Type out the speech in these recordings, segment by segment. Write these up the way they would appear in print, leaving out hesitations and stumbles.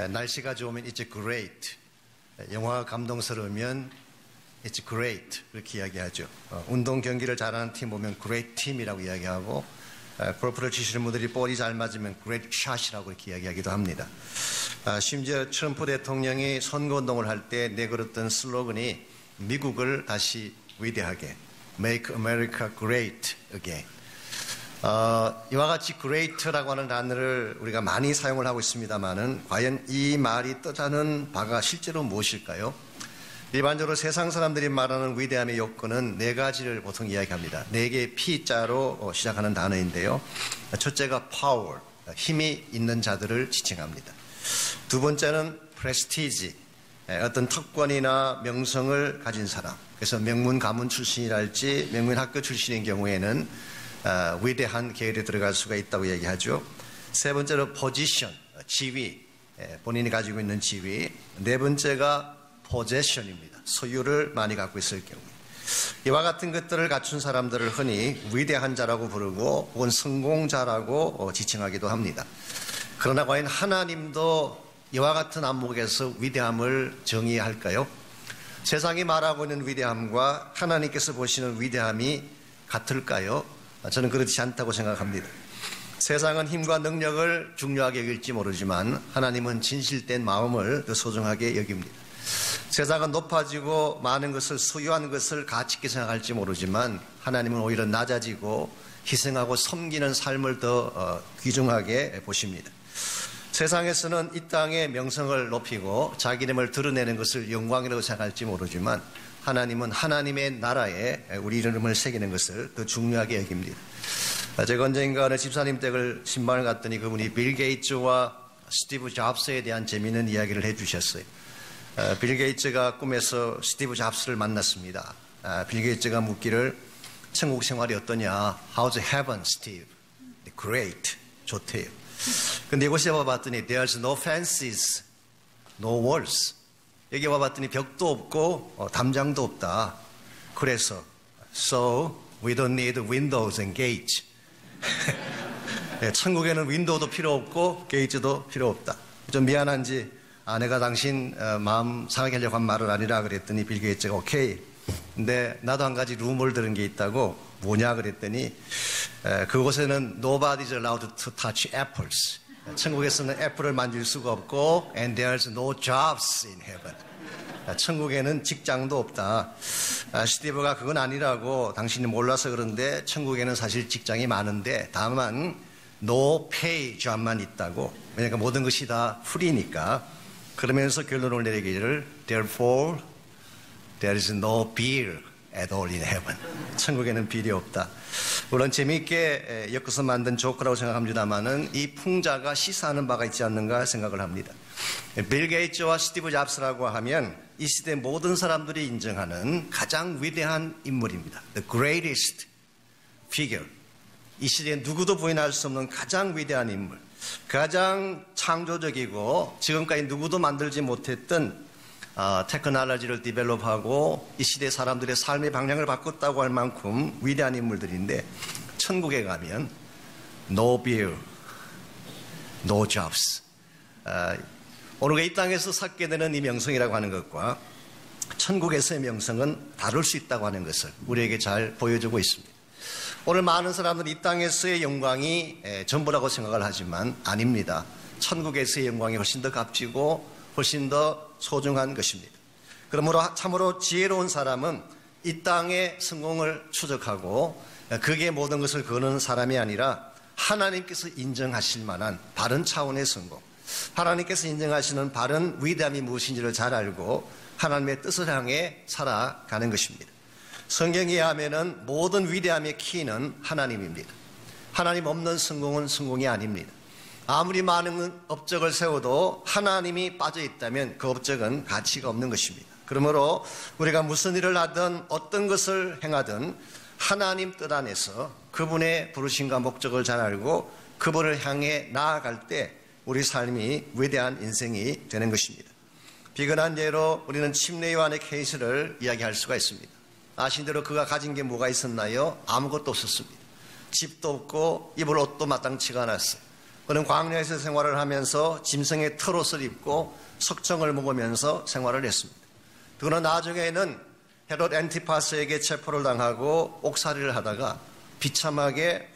날씨가 좋으면 it's great. 영화가 감동스러우면 it's great. 그렇게 이야기하죠. 운동 경기를 잘하는 팀 보면 great team이라고 이야기하고, 골프를 치시는 분들이 볼이 잘 맞으면 great shot이라고 이렇게 이야기하기도 합니다. 심지어 트럼프 대통령이 선거운동을 할 때 내걸었던 슬로건이 미국을 다시 위대하게, Make America Great Again. 이와 같이 great라고 하는 단어를 우리가 많이 사용을 하고 있습니다만은 과연 이 말이 뜻하는 바가 실제로 무엇일까요? 일반적으로 세상 사람들이 말하는 위대함의 요건은 네 가지를 보통 이야기합니다. 네 개의 P자로 시작하는 단어인데요. 첫째가 power, 힘이 있는 자들을 지칭합니다. 두 번째는 prestige, 어떤 특권이나 명성을 가진 사람. 그래서 명문 가문 출신이랄지 명문 학교 출신인 경우에는 위대한 계열에 들어갈 수가 있다고 얘기하죠. 세 번째로 position, 지위, 본인이 가지고 있는 지위. 네 번째가 possession입니다. 소유를 많이 갖고 있을 경우. 이와 같은 것들을 갖춘 사람들을 흔히 위대한 자라고 부르고 혹은 성공자라고 지칭하기도 합니다. 그러나 과연 하나님도 이와 같은 안목에서 위대함을 정의할까요? 세상이 말하고 있는 위대함과 하나님께서 보시는 위대함이 같을까요? 저는 그렇지 않다고 생각합니다. 세상은 힘과 능력을 중요하게 여길지 모르지만 하나님은 진실된 마음을 더 소중하게 여깁니다. 세상은 높아지고 많은 것을 소유한 것을 가치 있게 생각할지 모르지만 하나님은 오히려 낮아지고 희생하고 섬기는 삶을 더 귀중하게 보십니다. 세상에서는 이 땅의 명성을 높이고 자기 이름을 드러내는 것을 영광이라고 생각할지 모르지만 하나님은 하나님의 나라에 우리 이름을 새기는 것을 더 중요하게 여깁니다. 제가 언젠가 어느 집사님 댁을 신방을 갔더니 그분이 빌 게이츠와 스티브 잡스에 대한 재미있는 이야기를 해주셨어요. 빌 게이츠가 꿈에서 스티브 잡스를 만났습니다. 빌 게이츠가 묻기를 천국 생활이 어떠냐? How's heaven, Steve? Great. 좋대요. 근데 이곳에 와봤더니 There's no fences, no walls. 여기 와봤더니 벽도 없고 담장도 없다. 그래서 So we don't need windows and gates. 천국에는 윈도우도 필요 없고 게이트도 필요 없다. 좀 미안한지 내가 당신 마음 상하게 하려고 한 말은 아니라 그랬더니 빌 게이츠가 오케이. 근데 나도 한 가지 루머를 들은 게 있다고. 뭐냐 그랬더니 그곳에는 nobody's allowed to touch apples. 천국에서는 애플을 만질 수가 없고 and there's no jobs in heaven. 천국에는 직장도 없다. 스티브가 그건 아니라고 당신이 몰라서 그런데 천국에는 사실 직장이 많은데 다만 no pay job만 있다고. 왜냐하면 모든 것이 다 프리니까. 그러면서 결론을 내리기를 therefore there is no beer at all in heaven. 천국에는 비리 없다. 물론 재미있게 엮어서 만든 조크라고 생각합니다만은 이 풍자가 시사하는 바가 있지 않는가 생각을 합니다. 빌 게이츠와 스티브 잡스라고 하면 이 시대 모든 사람들이 인정하는 가장 위대한 인물입니다. The greatest figure. 이 시대에 누구도 부인할 수 없는 가장 위대한 인물. 가장 창조적이고 지금까지 누구도 만들지 못했던 테크놀로지를 디벨롭하고 이 시대 사람들의 삶의 방향을 바꿨다고 할 만큼 위대한 인물들인데 천국에 가면 no beer, no jobs. 오늘 이 땅에서 쌓게 되는 이 명성이라고 하는 것과 천국에서의 명성은 다를 수 있다고 하는 것을 우리에게 잘 보여주고 있습니다. 오늘 많은 사람들은 이 땅에서의 영광이 전부라고 생각을 하지만 아닙니다. 천국에서의 영광이 훨씬 더 값지고 훨씬 더 소중한 것입니다. 그러므로 참으로 지혜로운 사람은 이 땅의 성공을 추적하고 그게 모든 것을 거는 사람이 아니라 하나님께서 인정하실 만한 바른 차원의 성공, 하나님께서 인정하시는 바른 위대함이 무엇인지를 잘 알고 하나님의 뜻을 향해 살아가는 것입니다. 성경에 의하면 모든 위대함의 키는 하나님입니다. 하나님 없는 성공은 성공이 아닙니다. 아무리 많은 업적을 세워도 하나님이 빠져 있다면 그 업적은 가치가 없는 것입니다. 그러므로 우리가 무슨 일을 하든 어떤 것을 행하든 하나님 뜻 안에서 그분의 부르심과 목적을 잘 알고 그분을 향해 나아갈 때 우리 삶이 위대한 인생이 되는 것입니다. 비근한 예로 우리는 침례 요한의 케이스를 이야기할 수가 있습니다. 아신 대로 그가 가진 게 뭐가 있었나요? 아무것도 없었습니다. 집도 없고 입을 옷도 마땅치가 않았어요. 그는 광야에서 생활을 하면서 짐승의 털옷을 입고 석청을 먹으면서 생활을 했습니다. 그러나 나중에는 헤롯 엔티파스에게 체포를 당하고 옥살이를 하다가 비참하게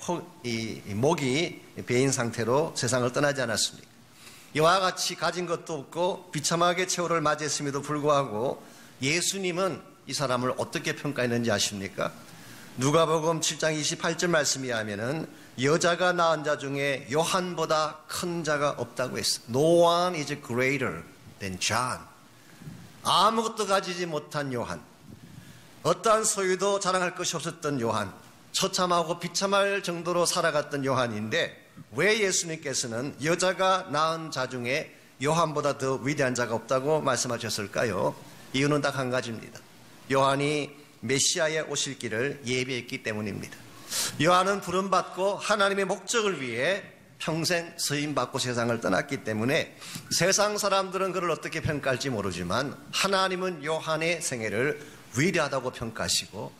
목이 베인 상태로 세상을 떠나지 않았습니까? 이와 같이 가진 것도 없고 비참하게 최후를 맞이했음에도 불구하고 예수님은 이 사람을 어떻게 평가했는지 아십니까? 누가복음 7장 28절 말씀에 하면은 여자가 낳은 자 중에 요한보다 큰 자가 없다고 했어요. No one is greater than John. 아무것도 가지지 못한 요한, 어떠한 소유도 자랑할 것이 없었던 요한, 처참하고 비참할 정도로 살아갔던 요한인데 왜 예수님께서는 여자가 낳은 자 중에 요한보다 더 위대한 자가 없다고 말씀하셨을까요? 이유는 딱 한 가지입니다. 요한이 메시아의 오실 길을 예비했기 때문입니다. 요한은 부름받고 하나님의 목적을 위해 평생 쓰임받고 세상을 떠났기 때문에 세상 사람들은 그를 어떻게 평가할지 모르지만 하나님은 요한의 생애를 위대하다고 평가하시고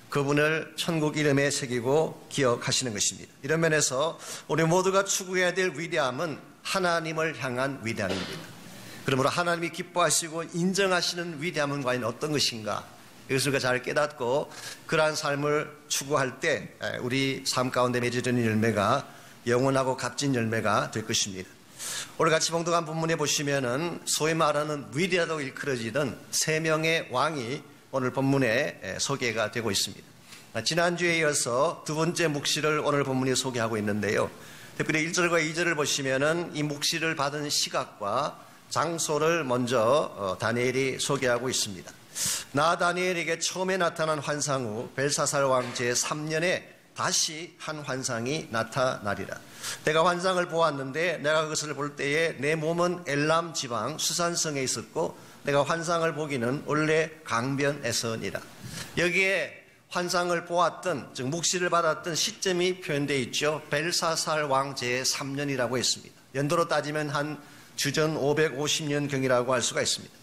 그분을 천국 이름에 새기고 기억하시는 것입니다. 이런 면에서 우리 모두가 추구해야 될 위대함은 하나님을 향한 위대함입니다. 그러므로 하나님이 기뻐하시고 인정하시는 위대함은 과연 어떤 것인가? 이것을 우리가 잘 깨닫고 그러한 삶을 추구할 때 우리 삶 가운데 맺어지는 열매가 영원하고 값진 열매가 될 것입니다. 오늘 같이 봉독한 본문에 보시면은 소위 말하는 위대하다고 일컬어지던 세 명의 왕이 오늘 본문에 소개가 되고 있습니다. 지난주에 이어서 두 번째 묵시를 오늘 본문이 소개하고 있는데요. 특별히 1절과 2절을 보시면은 이 묵시를 받은 시각과 장소를 먼저 다니엘이 소개하고 있습니다. 나 다니엘에게 처음에 나타난 환상 후 벨사살 왕 제3년에 다시 한 환상이 나타나리라. 내가 환상을 보았는데 내가 그것을 볼 때에 내 몸은 엘람 지방 수산성에 있었고 내가 환상을 보기는 원래 강변에서니라. 여기에 환상을 보았던 즉 묵시를 받았던 시점이 표현되어 있죠. 벨사살 왕 제3년이라고 했습니다. 연도로 따지면 한 주전 550년경이라고 할 수가 있습니다.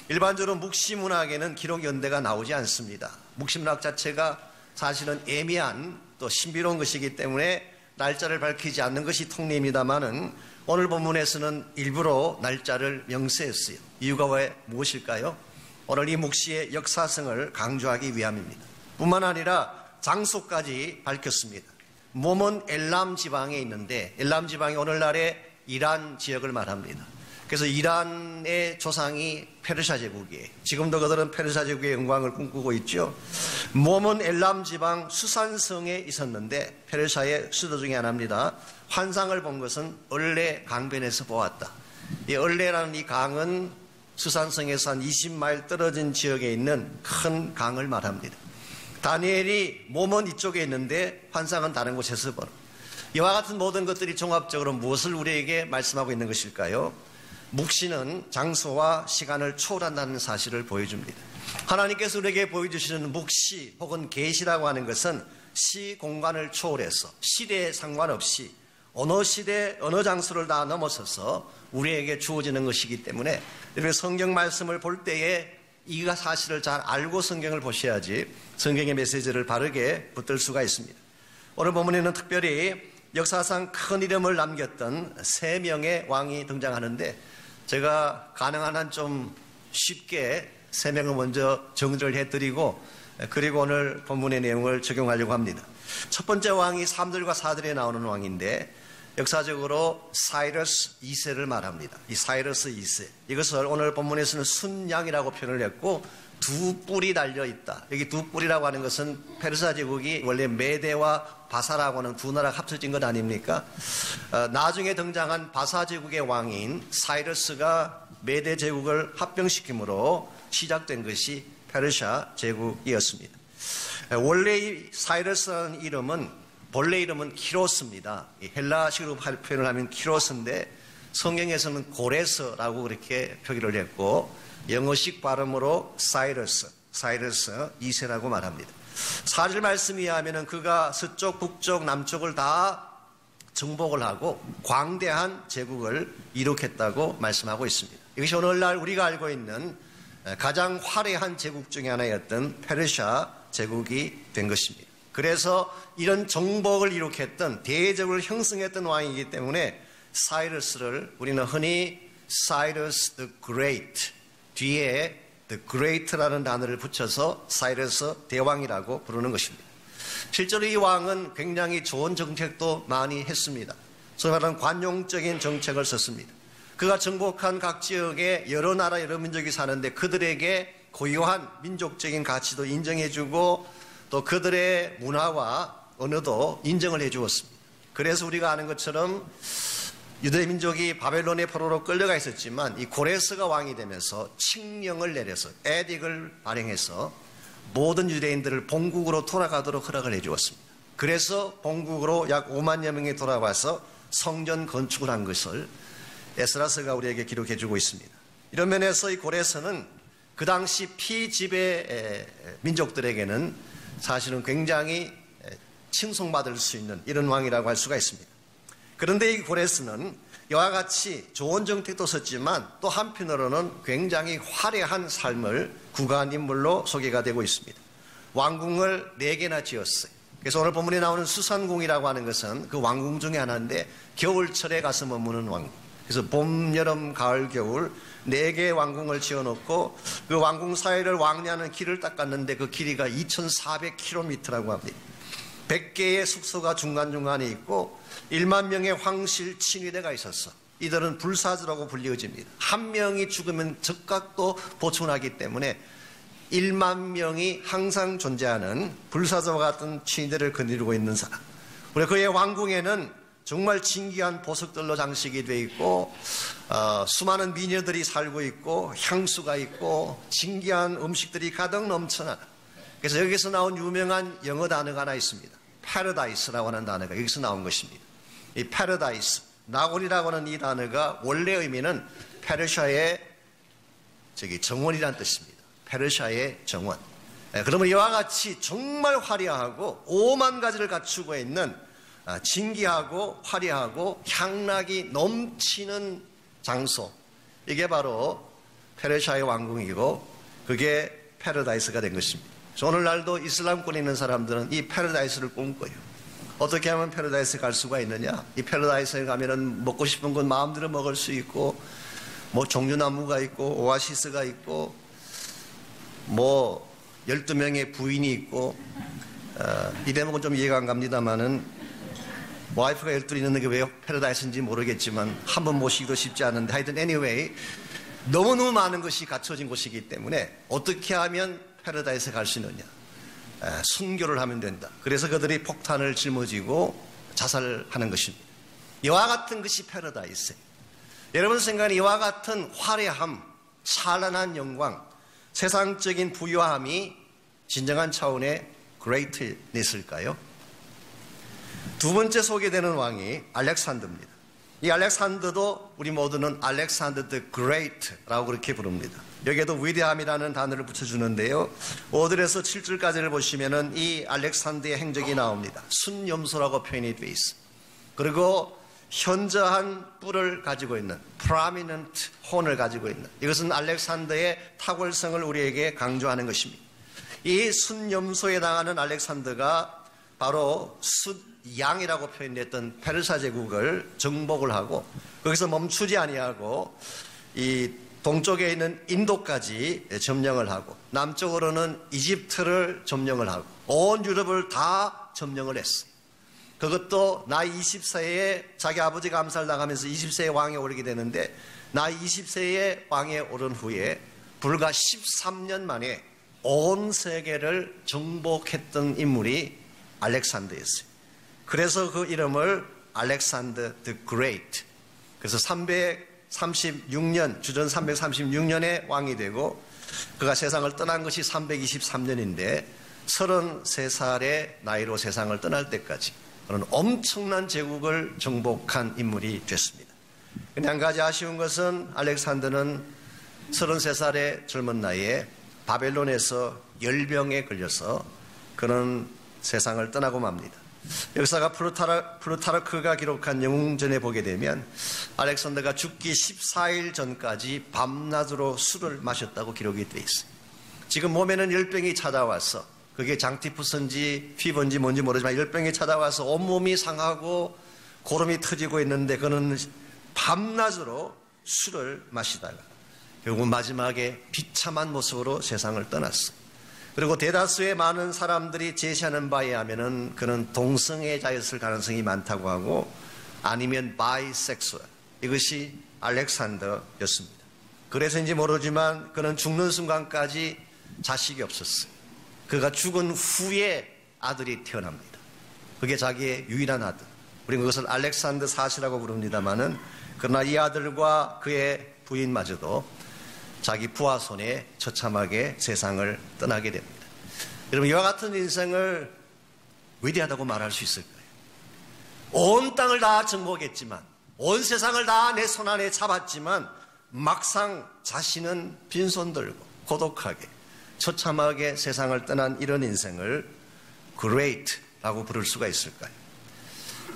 일반적으로 묵시문학에는 기록 연대가 나오지 않습니다. 묵시문학 자체가 사실은 애매한 또 신비로운 것이기 때문에 날짜를 밝히지 않는 것이 통례입니다만은 오늘 본문에서는 일부러 날짜를 명세했어요. 이유가 무엇일까요? 오늘 이 묵시의 역사성을 강조하기 위함입니다. 뿐만 아니라 장소까지 밝혔습니다. 몸은 엘람 지방에 있는데 엘람 지방이 오늘날의 이란 지역을 말합니다. 그래서 이란의 조상이 페르시아 제국이에요. 지금도 그들은 페르시아 제국의 영광을 꿈꾸고 있죠. 몸은 엘람 지방 수산성에 있었는데 페르시아의 수도 중에 하나입니다. 환상을 본 것은 얼레 강변에서 보았다. 이 얼레라는 이 강은 수산성에서 한 20마일 떨어진 지역에 있는 큰 강을 말합니다. 다니엘이 몸은 이쪽에 있는데 환상은 다른 곳에서 보는. 이와 같은 모든 것들이 종합적으로 무엇을 우리에게 말씀하고 있는 것일까요? 묵시는 장소와 시간을 초월한다는 사실을 보여줍니다. 하나님께서 우리에게 보여주시는 묵시 혹은 계시라고 하는 것은 시 공간을 초월해서 시대에 상관없이 어느 시대 어느 장소를 다 넘어서서 우리에게 주어지는 것이기 때문에 이렇게 성경 말씀을 볼 때에 이 사실을 잘 알고 성경을 보셔야지 성경의 메시지를 바르게 붙들 수가 있습니다. 오늘 본문에는 특별히 역사상 큰 이름을 남겼던 세 명의 왕이 등장하는데 제가 가능한 한 좀 쉽게 세 명을 먼저 정리를 해드리고 그리고 오늘 본문의 내용을 적용하려고 합니다. 첫 번째 왕이 3절과 4절에 나오는 왕인데 역사적으로 사이러스 2세를 말합니다. 이 사이러스 2세 이것을 오늘 본문에서는 순양이라고 표현을 했고 두 뿔이 달려있다. 여기 두 뿔이라고 하는 것은 페르시아 제국이 원래 메대와 바사라고 하는 두 나라가 합쳐진 것 아닙니까? 나중에 등장한 바사 제국의 왕인 사이러스가 메대 제국을 합병시킴으로 시작된 것이 페르시아 제국이었습니다. 원래 이 사이러스라는 이름은 본래 이름은 키로스입니다. 헬라식으로 표현을 하면 키로스인데 성경에서는 고레스라고 그렇게 표기를 했고 영어식 발음으로 사이러스 2세라고 말합니다. 4절 말씀에 의하면 그가 서쪽, 북쪽, 남쪽을 다 정복을 하고 광대한 제국을 이룩했다고 말씀하고 있습니다. 이것이 오늘날 우리가 알고 있는 가장 화려한 제국 중에 하나였던 페르시아 제국이 된 것입니다. 그래서 이런 정복을 이룩했던 대제국을 형성했던 왕이기 때문에 사이러스를 우리는 흔히 사이러스 the Great 뒤에 the Great라는 단어를 붙여서 사이러스 대왕이라고 부르는 것입니다. 실제로 이 왕은 굉장히 좋은 정책도 많이 했습니다. 소위 말하는 관용적인 정책을 썼습니다. 그가 정복한 각 지역에 여러 나라 여러 민족이 사는데 그들에게 고유한 민족적인 가치도 인정해주고 또 그들의 문화와 언어도 인정을 해주었습니다. 그래서 우리가 아는 것처럼 유대 민족이 바벨론의 포로로 끌려가 있었지만 이 고레스가 왕이 되면서 칙령을 내려서 에딕을 발행해서 모든 유대인들을 본국으로 돌아가도록 허락을 해주었습니다. 그래서 본국으로 약 5만여 명이 돌아와서 성전 건축을 한 것을 에스라서가 우리에게 기록해주고 있습니다. 이런 면에서 이 고레스는 그 당시 피지배 민족들에게는 사실은 굉장히 칭송받을 수 있는 이런 왕이라고 할 수가 있습니다. 그런데 이 고레스는 이와 같이 좋은 정책도 썼지만 또 한편으로는 굉장히 화려한 삶을 구가한 인물로 소개가 되고 있습니다. 왕궁을 4개나 지었어요. 그래서 오늘 본문에 나오는 수산궁이라고 하는 것은 그 왕궁 중에 하나인데 겨울철에 가서 머무는 왕궁. 그래서 봄, 여름, 가을, 겨울 4개의 왕궁을 지어놓고 그 왕궁 사이를 왕래하는 길을 닦았는데 그 길이가 2,400km라고 합니다. 100개의 숙소가 중간중간에 있고 1만 명의 황실 친위대가 있었어. 이들은 불사조라고 불리워집니다. 한 명이 죽으면 즉각도 보존하기 때문에 1만 명이 항상 존재하는 불사조와 같은 친위대를 거느리고 있는 사람. 우리 그의 왕궁에는 정말 진귀한 보석들로 장식이 되어 있고 수많은 미녀들이 살고 있고 향수가 있고 진귀한 음식들이 가득 넘쳐나. 그래서 여기서 나온 유명한 영어 단어가 하나 있습니다. Paradise라고 하는 단어가 여기서 나온 것입니다. 이 Paradise, 나골이라고 하는 이 단어가 원래 의미는 페르시아의 정원이라는 뜻입니다. 페르시아의 정원. 그러면 이와 같이 정말 화려하고 5만 가지를 갖추고 있는 진귀하고 화려하고 향락이 넘치는 장소. 이게 바로 페르시아의 왕궁이고 그게 패러다이스가 된 것입니다. 오늘날도 이슬람권에 있는 사람들은 이 패러다이스를 꿈꿔요. 어떻게 하면 패러다이스에 갈 수가 있느냐? 이 패러다이스에 가면은 먹고 싶은 건 마음대로 먹을 수 있고 뭐 종류나무가 있고 오아시스가 있고 뭐 12명의 부인이 있고 이 대목은 좀 이해가 안 갑니다만은 와이프가 12 있는 게 왜 패러다이스인지 모르겠지만 한 번 모시기도 쉽지 않은데 하여튼 anyway 너무너무 많은 것이 갖춰진 곳이기 때문에 어떻게 하면 패러다이스에 갈 수 있느냐? 순교를 하면 된다. 그래서 그들이 폭탄을 짊어지고 자살하는 것입니다. 이와 같은 것이 패러다이스예요. 여러분 생각에 이와 같은 화려함, 찬란한 영광, 세상적인 부유함이 진정한 차원의 greatness일까요? 두 번째 소개되는 왕이 알렉산더입니다. 이 알렉산더도 우리 모두는 알렉산더 the Great라고 그렇게 부릅니다. 여기에도 위대함이라는 단어를 붙여주는데요. 5절에서 7절까지를 보시면은 이 알렉산더의 행적이 나옵니다. 순염소라고 표현이 되어 있습니다. 그리고 현저한 뿔을 가지고 있는 prominent horn을 가지고 있는 이것은 알렉산더의 탁월성을 우리에게 강조하는 것입니다. 이 순염소에 해당하는 알렉산더가 바로 숫양이라고 표현했던 페르사 제국을 정복을 하고 거기서 멈추지 아니하고 이 동쪽에 있는 인도까지 점령을 하고 남쪽으로는 이집트를 점령을 하고 온 유럽을 다 점령을 했어요. 그것도 나이 20세에 자기 아버지가 암살당하면서 20세에 왕에 오르게 되는데 나이 20세에 왕에 오른 후에 불과 13년 만에 온 세계를 정복했던 인물이 알렉산더였어요. 그래서 그 이름을 알렉산더 the Great. 그래서 336년, 주전 336년에 왕이 되고 그가 세상을 떠난 것이 323년인데 33살의 나이로 세상을 떠날 때까지 그런 엄청난 제국을 정복한 인물이 됐습니다. 근데 한 가지 아쉬운 것은 알렉산더는 33살의 젊은 나이에 바벨론에서 열병에 걸려서 그는 세상을 떠나고 맙니다. 역사가 플루타르크가 기록한 영웅전에 보게 되면 알렉산더가 죽기 14일 전까지 밤낮으로 술을 마셨다고 기록이 되어 있어요. 지금 몸에는 열병이 찾아와서 그게 장티푸스인지 피버인지 뭔지 모르지만 열병이 찾아와서 온몸이 상하고 고름이 터지고 있는데 그는 밤낮으로 술을 마시다가 결국 마지막에 비참한 모습으로 세상을 떠났어요. 그리고 대다수의 많은 사람들이 제시하는 바에 하면은 그는 동성애자였을 가능성이 많다고 하고 아니면 바이섹수얼, 이것이 알렉산더였습니다. 그래서인지 모르지만 그는 죽는 순간까지 자식이 없었어요. 그가 죽은 후에 아들이 태어납니다. 그게 자기의 유일한 아들. 우리는 그것을 알렉산더 사시라고 부릅니다마는 그러나 이 아들과 그의 부인마저도 자기 부하 손에 처참하게 세상을 떠나게 됩니다. 여러분, 이와 같은 인생을 위대하다고 말할 수 있을까요? 온 땅을 다 정복했지만, 온 세상을 다 내 손 안에 잡았지만 막상 자신은 빈손 들고 고독하게 처참하게 세상을 떠난 이런 인생을 great라고 부를 수가 있을까요?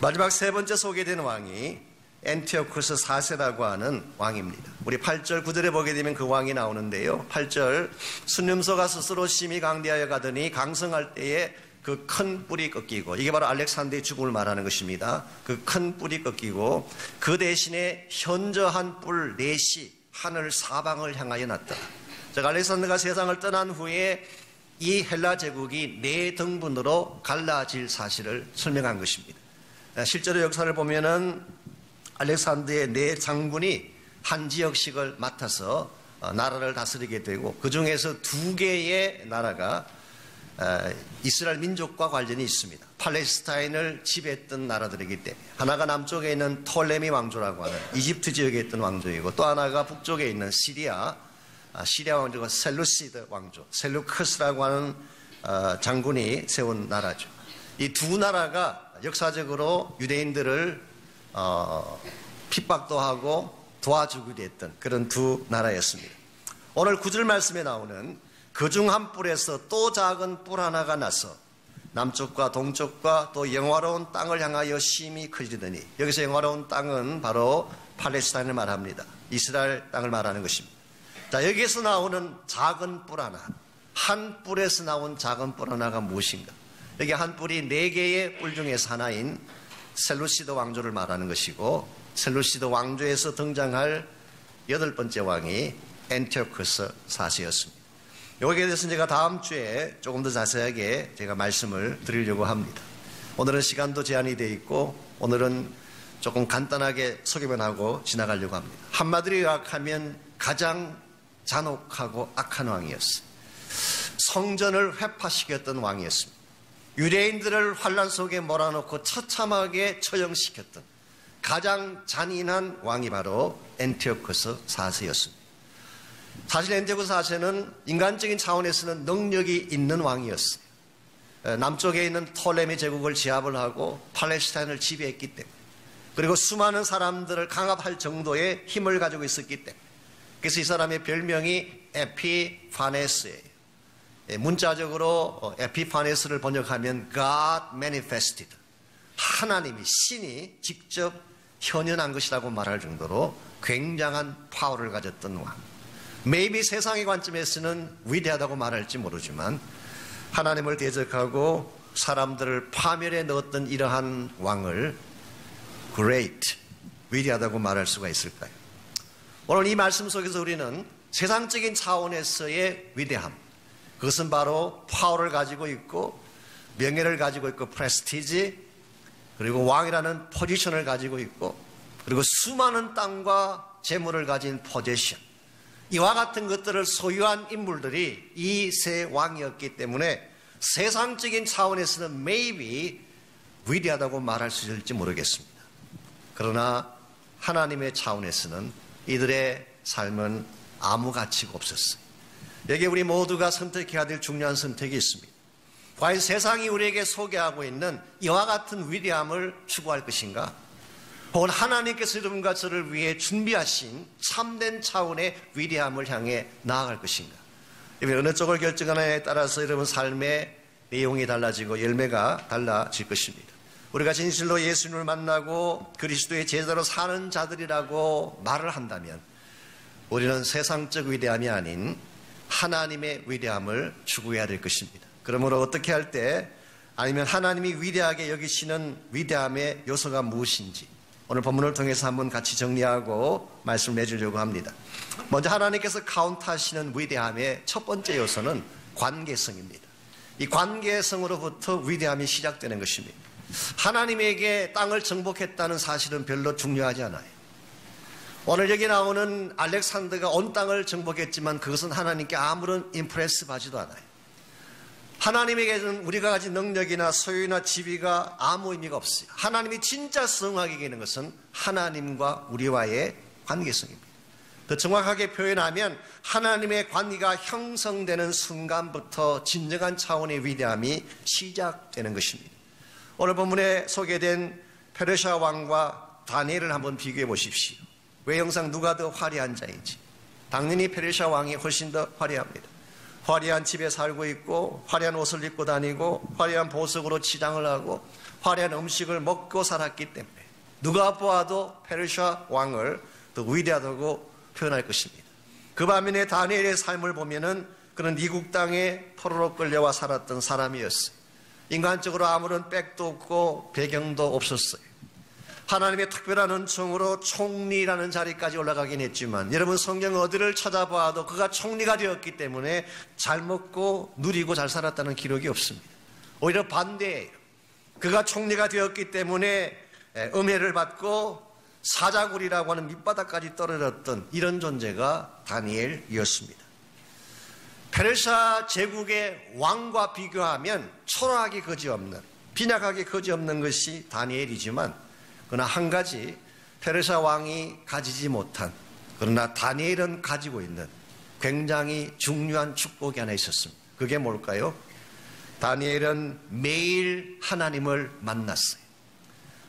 마지막 세 번째 소개된 왕이 엔티오쿠스 4세라고 하는 왕입니다. 우리 8절 9절에 보게 되면 그 왕이 나오는데요. 8절, 순념소가 스스로 심히 강대하여 가더니 강성할 때에 그 큰 뿔이 꺾이고, 이게 바로 알렉산더의 죽음을 말하는 것입니다. 그 큰 뿔이 꺾이고 그 대신에 현저한 뿔 넷이 하늘 사방을 향하여 났다. 즉 알렉산더가 세상을 떠난 후에 이 헬라 제국이 네 등분으로 갈라질 사실을 설명한 것입니다. 실제로 역사를 보면은 알렉산더의 네 장군이 한 지역씩을 맡아서 나라를 다스리게 되고, 그 중에서 두 개의 나라가 이스라엘 민족과 관련이 있습니다. 팔레스타인을 지배했던 나라들이기 때문에, 하나가 남쪽에 있는 톨레미 왕조라고 하는 이집트 지역에 있던 왕조이고, 또 하나가 북쪽에 있는 시리아 왕조가 셀루시드 왕조, 셀루크스라고 하는 장군이 세운 나라죠. 이 두 나라가 역사적으로 유대인들을 핍박도 하고 도와주기도 했던 그런 두 나라였습니다. 오늘 9절 말씀에 나오는 그중 한 뿔에서 또 작은 뿔 하나가 나서 남쪽과 동쪽과 또 영화로운 땅을 향하여 심히 커지더니, 여기서 영화로운 땅은 바로 팔레스타인을 말합니다. 이스라엘 땅을 말하는 것입니다. 자, 여기에서 나오는 작은 뿔 하나, 한 뿔에서 나온 작은 뿔 하나가 무엇인가? 여기 한 뿔이 네 개의 뿔 중에서 하나인 셀루시드 왕조를 말하는 것이고, 셀루시드 왕조에서 등장할 여덟 번째 왕이 엔티오쿠스 4세였습니다. 여기에 대해서 제가 다음 주에 조금 더 자세하게 제가 말씀을 드리려고 합니다. 오늘은 시간도 제한이 되어 있고, 오늘은 조금 간단하게 소개만 하고 지나가려고 합니다. 한마디로 요약하면 가장 잔혹하고 악한 왕이었어요. 성전을 회파시켰던 왕이었습니다. 유대인들을 환란 속에 몰아넣고 처참하게 처형시켰던 가장 잔인한 왕이 바로 엔티오쿠스 4세였습니다. 사실 엔티오쿠스 4세는 인간적인 차원에서는 능력이 있는 왕이었어요. 남쪽에 있는 톨레미 제국을 제압을 하고 팔레스타인을 지배했기 때문에, 그리고 수많은 사람들을 강압할 정도의 힘을 가지고 있었기 때문에, 그래서 이 사람의 별명이 에피파네스예요. 문자적으로 에피파네스를 번역하면 God manifested, 하나님이, 신이 직접 현현한 것이라고 말할 정도로 굉장한 파워를 가졌던 왕. maybe 세상의 관점에서는 위대하다고 말할지 모르지만 하나님을 대적하고 사람들을 파멸에 넣었던 이러한 왕을 great, 위대하다고 말할 수가 있을까요? 오늘 이 말씀 속에서 우리는 세상적인 차원에서의 위대함, 그것은 바로 파워를 가지고 있고 명예를 가지고 있고 프레스티지, 그리고 왕이라는 포지션을 가지고 있고, 그리고 수많은 땅과 재물을 가진 포지션, 이와 같은 것들을 소유한 인물들이 이 세 왕이었기 때문에 세상적인 차원에서는 maybe 위대하다고 말할 수 있을지 모르겠습니다. 그러나 하나님의 차원에서는 이들의 삶은 아무 가치가 없었어요. 여기에 우리 모두가 선택해야 될 중요한 선택이 있습니다. 과연 세상이 우리에게 소개하고 있는 이와 같은 위대함을 추구할 것인가? 혹은 하나님께서 여러분과 저를 위해 준비하신 참된 차원의 위대함을 향해 나아갈 것인가? 어느 쪽을 결정하느냐에 따라서 여러분 삶의 내용이 달라지고 열매가 달라질 것입니다. 우리가 진실로 예수님을 만나고 그리스도의 제자로 사는 자들이라고 말을 한다면 우리는 세상적 위대함이 아닌 하나님의 위대함을 추구해야 될 것입니다. 그러므로 어떻게 할 때, 아니면 하나님이 위대하게 여기시는 위대함의 요소가 무엇인지, 오늘 본문을 통해서 한번 같이 정리하고 말씀을 내주려고 합니다. 먼저 하나님께서 카운트하시는 위대함의 첫 번째 요소는 관계성입니다. 이 관계성으로부터 위대함이 시작되는 것입니다. 하나님에게 땅을 정복했다는 사실은 별로 중요하지 않아요. 오늘 여기 나오는 알렉산더가 온 땅을 정복했지만 그것은 하나님께 아무런 임프레스 받지도 않아요. 하나님에게는 우리가 가진 능력이나 소유나 지위가 아무 의미가 없어요. 하나님이 진짜 성하게 되는 것은 하나님과 우리와의 관계성입니다. 더 정확하게 표현하면 하나님의 관계가 형성되는 순간부터 진정한 차원의 위대함이 시작되는 것입니다. 오늘 본문에 소개된 페르시아 왕과 다니엘을 한번 비교해 보십시오. 외형상 누가 더 화려한 자인지. 당연히 페르시아 왕이 훨씬 더 화려합니다. 화려한 집에 살고 있고 화려한 옷을 입고 다니고 화려한 보석으로 치장을 하고 화려한 음식을 먹고 살았기 때문에 누가 보아도 페르시아 왕을 더 위대하다고 표현할 것입니다. 그 반면에 다니엘의 삶을 보면은 그는 이국 땅에 포로로 끌려와 살았던 사람이었어요. 인간적으로 아무런 백도 없고 배경도 없었어요. 하나님의 특별한 은총으로 총리라는 자리까지 올라가긴 했지만 여러분 성경 어디를 찾아봐도 그가 총리가 되었기 때문에 잘 먹고 누리고 잘 살았다는 기록이 없습니다. 오히려 반대예요. 그가 총리가 되었기 때문에 음해를 받고 사자굴이라고 하는 밑바닥까지 떨어졌던 이런 존재가 다니엘이었습니다. 페르시아 제국의 왕과 비교하면 초라하게 거지없는, 빈약하게 거지없는 것이 다니엘이지만 그러나 한 가지 페르시아 왕이 가지지 못한, 그러나 다니엘은 가지고 있는 굉장히 중요한 축복이 하나 있었습니다. 그게 뭘까요? 다니엘은 매일 하나님을 만났어요.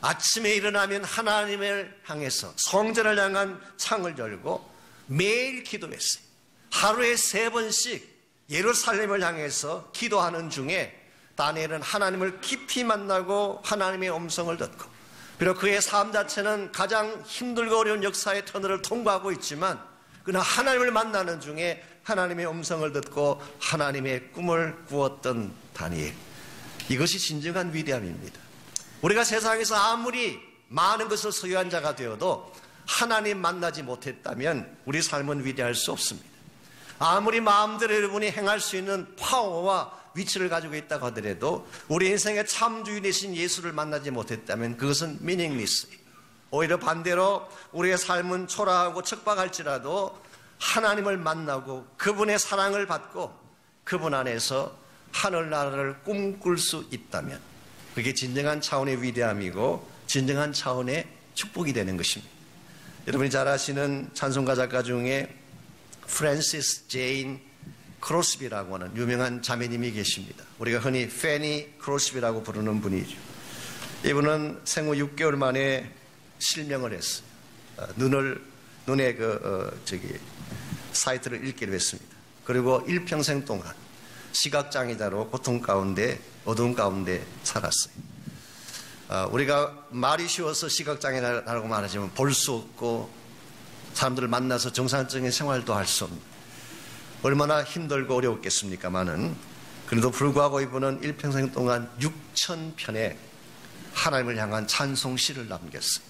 아침에 일어나면 하나님을 향해서 성전을 향한 창을 열고 매일 기도했어요. 하루에 3번씩 예루살렘을 향해서 기도하는 중에 다니엘은 하나님을 깊이 만나고 하나님의 음성을 듣고, 비록 그의 삶 자체는 가장 힘들고 어려운 역사의 터널을 통과하고 있지만 그러나 하나님을 만나는 중에 하나님의 음성을 듣고 하나님의 꿈을 꾸었던 다니엘. 이것이 진정한 위대함입니다. 우리가 세상에서 아무리 많은 것을 소유한 자가 되어도 하나님 만나지 못했다면 우리 삶은 위대할 수 없습니다. 아무리 마음대로 여러분이 행할 수 있는 파워와 위치를 가지고 있다고 하더라도 우리 인생의 참 주인이신 예수를 만나지 못했다면 그것은 meaningless예요. 오히려 반대로 우리의 삶은 초라하고 척박할지라도 하나님을 만나고 그분의 사랑을 받고 그분 안에서 하늘나라를 꿈꿀 수 있다면 그게 진정한 차원의 위대함이고 진정한 차원의 축복이 되는 것입니다. 여러분이 잘 아시는 찬송가 작가 중에 프랜시스 제인 크로스비라고 하는 유명한 자매님이 계십니다. 우리가 흔히 페니 크로스비라고 부르는 분이죠. 이분은 생후 6개월 만에 실명을 했어요. 눈의 사이트를 읽기로 했습니다. 그리고 일평생 동안 시각장애자로 고통 가운데 어두운 가운데 살았어요. 우리가 말이 쉬워서 시각장애라고 말하지만 볼 수 없고 사람들을 만나서 정상적인 생활도 할 수 없는, 얼마나 힘들고 어려웠겠습니까마는 그래도 불구하고 이분은 일평생 동안 6,000편의 하나님을 향한 찬송시를 남겼어요.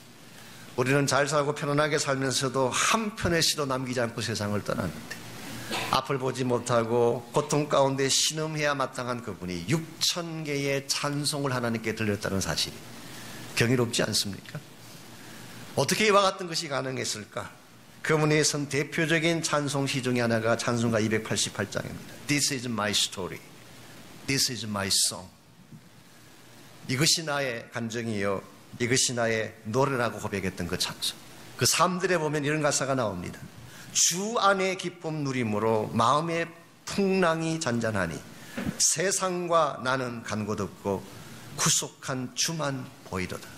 우리는 잘 살고 편안하게 살면서도 한 편의 시도 남기지 않고 세상을 떠났는데 앞을 보지 못하고 고통 가운데 신음해야 마땅한 그분이 6,000개의 찬송을 하나님께 들렸다는 사실이 경이롭지 않습니까? 어떻게 이와 같은 것이 가능했을까? 그분이 쓴 대표적인 찬송시 중에 하나가 찬송가 288장입니다. This is my story. This is my song. 이것이 나의 감정이요, 이것이 나의 노래라고 고백했던 그 찬송. 그 삶들에 보면 이런 가사가 나옵니다. 주 안에 기쁨 누림으로 마음의 풍랑이 잔잔하니 세상과 나는 간곳 없고 구속한 주만 보이도다.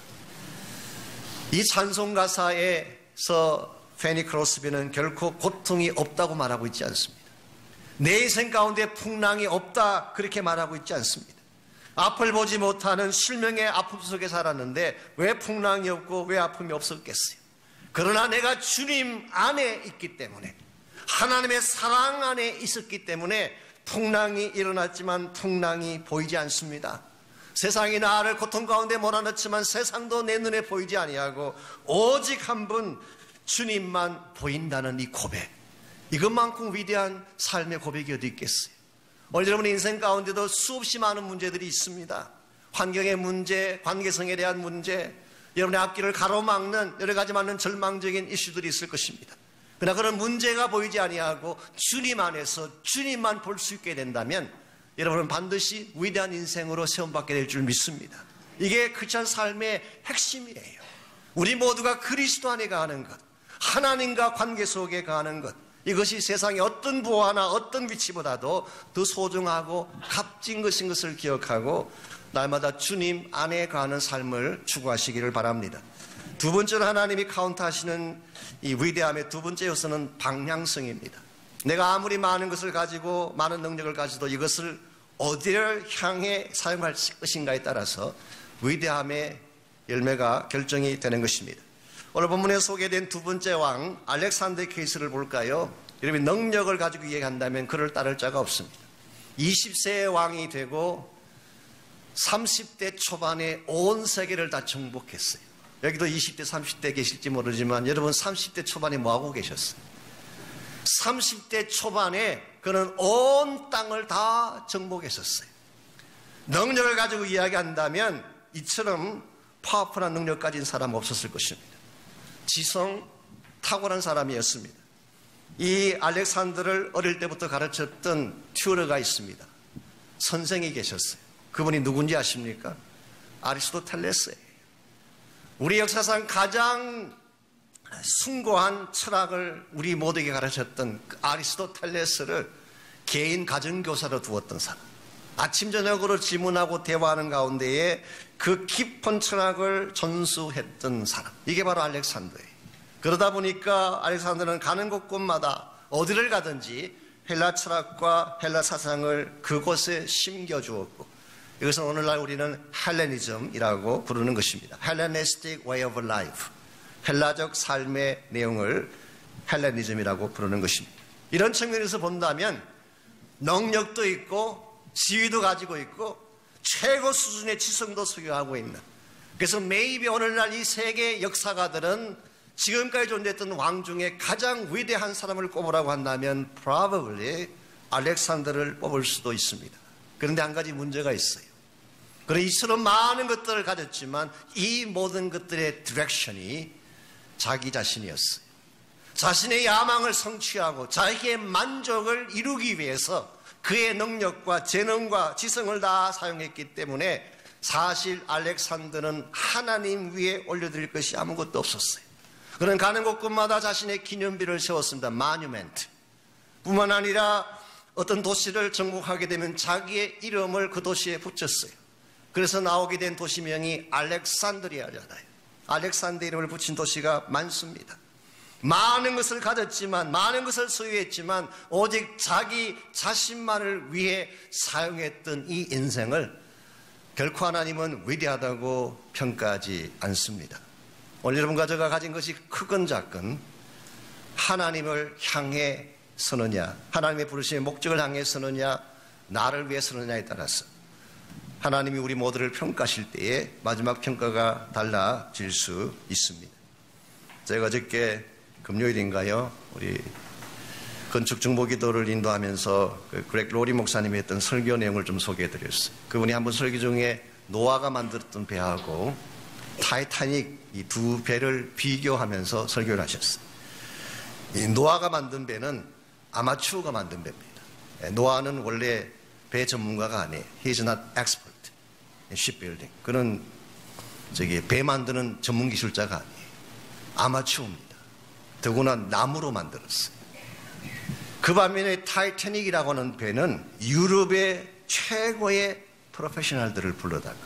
이 찬송 가사에서 페니 크로스비는 결코 고통이 없다고 말하고 있지 않습니다. 내 인생 가운데 풍랑이 없다 그렇게 말하고 있지 않습니다. 앞을 보지 못하는 실명의 아픔 속에 살았는데 왜 풍랑이 없고 왜 아픔이 없었겠어요? 그러나 내가 주님 안에 있기 때문에, 하나님의 사랑 안에 있었기 때문에 풍랑이 일어났지만 풍랑이 보이지 않습니다. 세상이 나를 고통 가운데 몰아넣지만 세상도 내 눈에 보이지 아니하고 오직 한 분 주님만 보인다는 이 고백, 이것만큼 위대한 삶의 고백이 어디 있겠어요? 오늘 여러분의 인생 가운데도 수없이 많은 문제들이 있습니다. 환경의 문제, 관계성에 대한 문제, 여러분의 앞길을 가로막는 여러 가지 많은 절망적인 이슈들이 있을 것입니다. 그러나 그런 문제가 보이지 아니하고 주님 안에서 주님만 볼 수 있게 된다면 여러분은 반드시 위대한 인생으로 세움받게 될 줄 믿습니다. 이게 크리스찬 삶의 핵심이에요. 우리 모두가 그리스도 안에 가는 것, 하나님과 관계 속에 가는 것, 이것이 세상의 어떤 부하나 어떤 위치보다도 더 소중하고 값진 것인 것을 기억하고 날마다 주님 안에 가는 삶을 추구하시기를 바랍니다. 두 번째로 하나님이 카운트하시는 이 위대함의 두 번째 요소는 방향성입니다. 내가 아무리 많은 것을 가지고 많은 능력을 가지도 이것을 어디를 향해 사용할 것인가에 따라서 위대함의 열매가 결정이 되는 것입니다. 오늘 본문에 소개된 두 번째 왕 알렉산더의 케이스를 볼까요? 여러분, 능력을 가지고 이야기한다면 그를 따를 자가 없습니다. 20세의 왕이 되고 30대 초반에 온 세계를 다 정복했어요. 여기도 20대 30대 계실지 모르지만 여러분 30대 초반에 뭐하고 계셨어요? 30대 초반에 그는 온 땅을 다 정복했었어요. 능력을 가지고 이야기한다면 이처럼 파워풀한 능력 가진 사람 없었을 것입니다. 지성 탁월한 사람이었습니다. 이 알렉산더를 어릴 때부터 가르쳤던 튜러가 있습니다. 선생이 계셨어요. 그분이 누군지 아십니까? 아리스토텔레스예요. 우리 역사상 가장 숭고한 철학을 우리 모두에게 가르쳤던 그 아리스토텔레스를 개인 가정교사로 두었던 사람, 아침 저녁으로 지문하고 대화하는 가운데에 그 깊은 철학을 전수했던 사람, 이게 바로 알렉산더예요. 그러다 보니까 알렉산더는 가는 곳곳마다 어디를 가든지 헬라 철학과 헬라 사상을 그곳에 심겨주었고, 이것은 오늘날 우리는 헬레니즘이라고 부르는 것입니다. Hellenistic way of life, 헬라적 삶의 내용을 헬레니즘이라고 부르는 것입니다. 이런 측면에서 본다면 능력도 있고 지위도 가지고 있고 최고 수준의 지성도 소유하고 있는, 그래서 maybe 오늘날 이 세계 역사가들은 지금까지 존재했던 왕 중에 가장 위대한 사람을 꼽으라고 한다면 probably 알렉산더를 뽑을 수도 있습니다. 그런데 한 가지 문제가 있어요. 그래, 이처럼 많은 것들을 가졌지만 이 모든 것들의 디렉션이 자기 자신이었어요. 자신의 야망을 성취하고 자기의 만족을 이루기 위해서 그의 능력과 재능과 지성을 다 사용했기 때문에 사실 알렉산더는 하나님 위에 올려드릴 것이 아무것도 없었어요. 그는 가는 곳곳마다 자신의 기념비를 세웠습니다. 마뉴멘트. 뿐만 아니라 어떤 도시를 정복하게 되면 자기의 이름을 그 도시에 붙였어요. 그래서 나오게 된 도시명이 알렉산드리아잖아요. 알렉산더 이름을 붙인 도시가 많습니다. 많은 것을 가졌지만, 많은 것을 소유했지만 오직 자기 자신만을 위해 사용했던 이 인생을 결코 하나님은 위대하다고 평가하지 않습니다. 오늘 여러분과 제가 가진 것이 크건 작건 하나님을 향해 서느냐, 하나님의 부르심의 목적을 향해 서느냐, 나를 위해 서느냐에 따라서 하나님이 우리 모두를 평가하실 때에 마지막 평가가 달라질 수 있습니다. 제가 어저께 금요일인가요? 우리 건축 중보기도를 인도하면서 그 그렉 로리 목사님이 했던 설교 내용을 좀 소개해드렸어요. 그분이 한번 설교 중에 노아가 만들었던 배하고 타이타닉 이 두 배를 비교하면서 설교를 하셨어요. 이 노아가 만든 배는 아마추어가 만든 배입니다. 노아는 원래 배 전문가가 아니에요. He is not expert in shipbuilding. 그는 배 만드는 전문 기술자가 아니에요. 아마추어입니다. 더구나 나무로 만들었어요. 그 반면에 타이타닉이라고 하는 배는 유럽의 최고의 프로페셔널들을 불러다가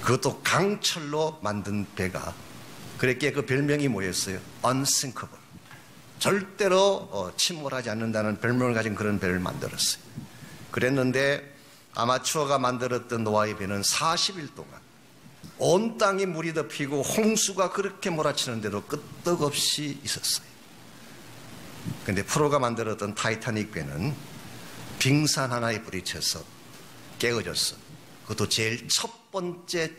그것도 강철로 만든 배가, 그랬기에 그 별명이 뭐였어요? Unsinkable. 절대로 침몰하지 않는다는 별명을 가진 그런 배를 만들었어요. 그랬는데 아마추어가 만들었던 노아의 배는 40일 동안 온 땅이 물이 덮이고 홍수가 그렇게 몰아치는데도 끄떡없이 있었어요. 그런데 프로가 만들었던 타이타닉 배는 빙산 하나에 부딪혀서 깨어졌어. 그것도 제일 첫 번째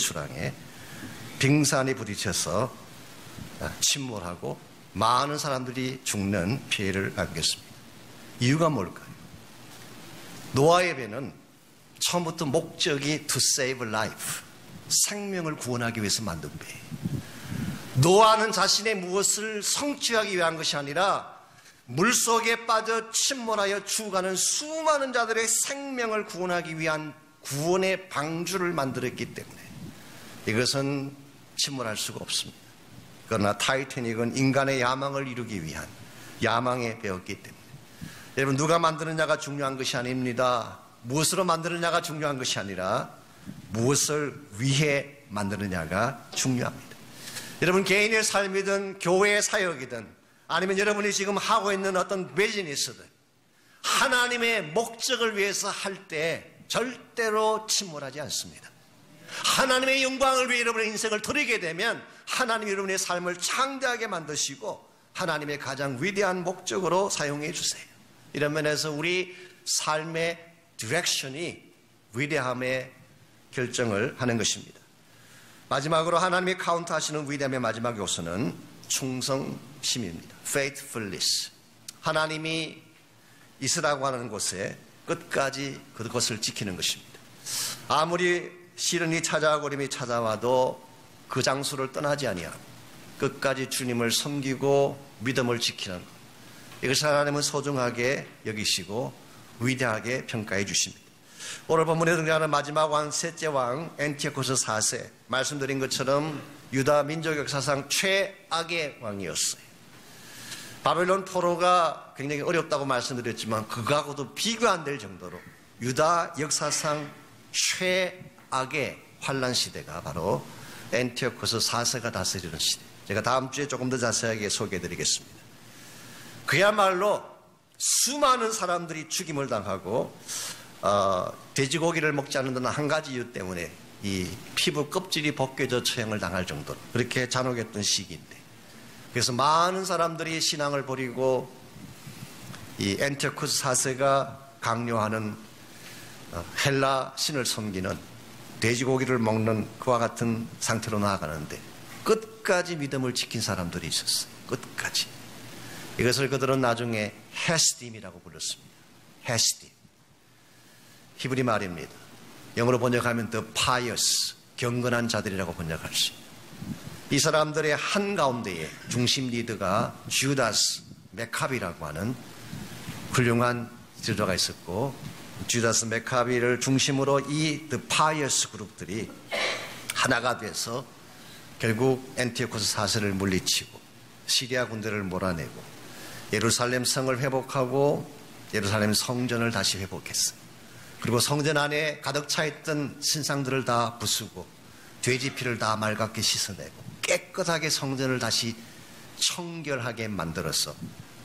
출항에 빙산이 부딪혀서 침몰하고 많은 사람들이 죽는 피해를 안겼습니다. 이유가 뭘까요? 노아의 배는 처음부터 목적이 to save life, 생명을 구원하기 위해서 만든 배예요. 노아는 자신의 무엇을 성취하기 위한 것이 아니라 물속에 빠져 침몰하여 죽어가는 수많은 자들의 생명을 구원하기 위한 구원의 방주를 만들었기 때문에 이것은 침몰할 수가 없습니다. 그러나 타이타닉은 인간의 야망을 이루기 위한 야망의 배였기 때문에 여러분, 누가 만드느냐가 중요한 것이 아닙니다. 무엇으로 만드느냐가 중요한 것이 아니라 무엇을 위해 만드느냐가 중요합니다. 여러분, 개인의 삶이든 교회의 사역이든 아니면 여러분이 지금 하고 있는 어떤 비즈니스든 하나님의 목적을 위해서 할 때 절대로 침몰하지 않습니다. 하나님의 영광을 위해 여러분의 인생을 드리게 되면 하나님이 여러분의 삶을 창대하게 만드시고 하나님의 가장 위대한 목적으로 사용해 주세요. 이런 면에서 우리 삶의 디렉션이 위대함의 결정을 하는 것입니다. 마지막으로 하나님이 카운트하시는 위대함의 마지막 요소는 충성심입니다. faithfulness. 하나님이 있으라고 하는 곳에 끝까지 그것을 지키는 것입니다. 아무리 시련이 찾아오고 어려움이 찾아와도 그 장소를 떠나지 아니하고 끝까지 주님을 섬기고 믿음을 지키는 것. 이것을 하나님은 소중하게 여기시고 위대하게 평가해 주십니다. 오늘 본문에 등장하는 마지막 왕, 셋째 왕 엔티오코스 4세, 말씀드린 것처럼 유다 민족 역사상 최악의 왕이었어요. 바벨론 포로가 굉장히 어렵다고 말씀드렸지만 그거하고도 비교 안 될 정도로 유다 역사상 최악의 환란 시대가 바로 엔티오코스 4세가 다스리는 시대. 제가 다음 주에 조금 더 자세하게 소개해 드리겠습니다. 그야말로 수많은 사람들이 죽임을 당하고 돼지고기를 먹지 않는 데는 한 가지 이유 때문에 이 피부 껍질이 벗겨져 처형을 당할 정도로 그렇게 잔혹했던 시기인데, 그래서 많은 사람들이 신앙을 버리고 이 엔티오코스 4세가 강요하는 헬라 신을 섬기는 돼지고기를 먹는 그와 같은 상태로 나아가는데 끝까지 믿음을 지킨 사람들이 있었어요. 끝까지. 이것을 그들은 나중에 헤스딤이라고 불렀습니다. 헤스딤. 히브리 말입니다. 영어로 번역하면 the pious, 경건한 자들이라고 번역할 수 있습니다. 이 사람들의 한가운데에 중심 리더가 주다스 메카비라고 하는 훌륭한 리더가 있었고, 주다스 메카비를 중심으로 이 the pious 그룹들이 하나가 돼서 결국 엔티오코스 4세를 물리치고 시리아 군대를 몰아내고 예루살렘 성을 회복하고 예루살렘 성전을 다시 회복했어요. 그리고 성전 안에 가득 차 있던 신상들을 다 부수고 돼지 피를 다 맑게 씻어내고 깨끗하게 성전을 다시 청결하게 만들어서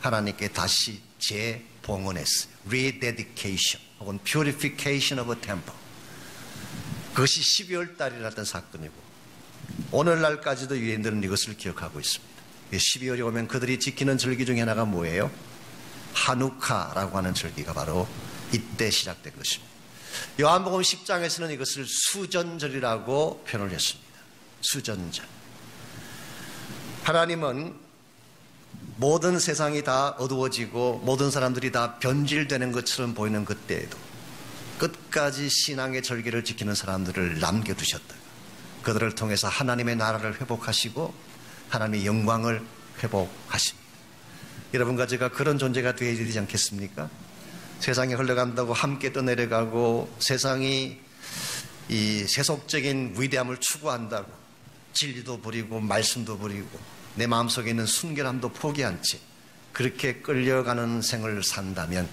하나님께 다시 재봉헌했어요. Rededication 혹은 Purification of a Temple. 그것이 12월 달이라던 사건이고 오늘날까지도 유대인들은 이것을 기억하고 있습니다. 12월이 오면 그들이 지키는 절기 중에 하나가 뭐예요? 하누카라고 하는 절기가 바로 이때 시작된 것입니다. 요한복음 10장에서는 이것을 수전절이라고 표현을 했습니다. 수전절. 하나님은 모든 세상이 다 어두워지고 모든 사람들이 다 변질되는 것처럼 보이는 그때에도 끝까지 신앙의 절기를 지키는 사람들을 남겨두셨다. 그들을 통해서 하나님의 나라를 회복하시고 하나님의 영광을 회복하십니다. 여러분과 제가 그런 존재가 되어야 되지 않겠습니까? 세상이 흘러간다고 함께 떠내려가고 세상이 이 세속적인 위대함을 추구한다고 진리도 버리고 말씀도 버리고 내 마음속에 있는 순결함도 포기한 채 그렇게 끌려가는 생을 산다면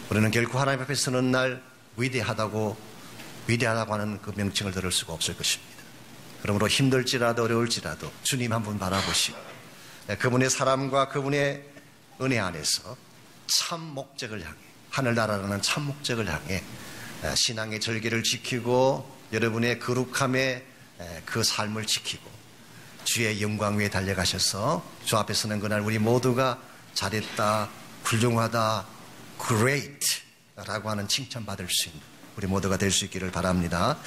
우리는 결코 하나님 앞에 서는 날 위대하다고 하는 그 명칭을 들을 수가 없을 것입니다. 그러므로 힘들지라도 어려울지라도 주님 한 분 바라보시고 그분의 사랑과 그분의 은혜 안에서 참 목적을 향해 하늘나라라는 참 목적을 향해 신앙의 절기를 지키고 여러분의 거룩함의 그 삶을 지키고 주의 영광 위에 달려가셔서 주 앞에 서는 그날 우리 모두가 잘했다, 훌륭하다, great 라고 하는 칭찬받을 수 있는 우리 모두가 될 수 있기를 바랍니다.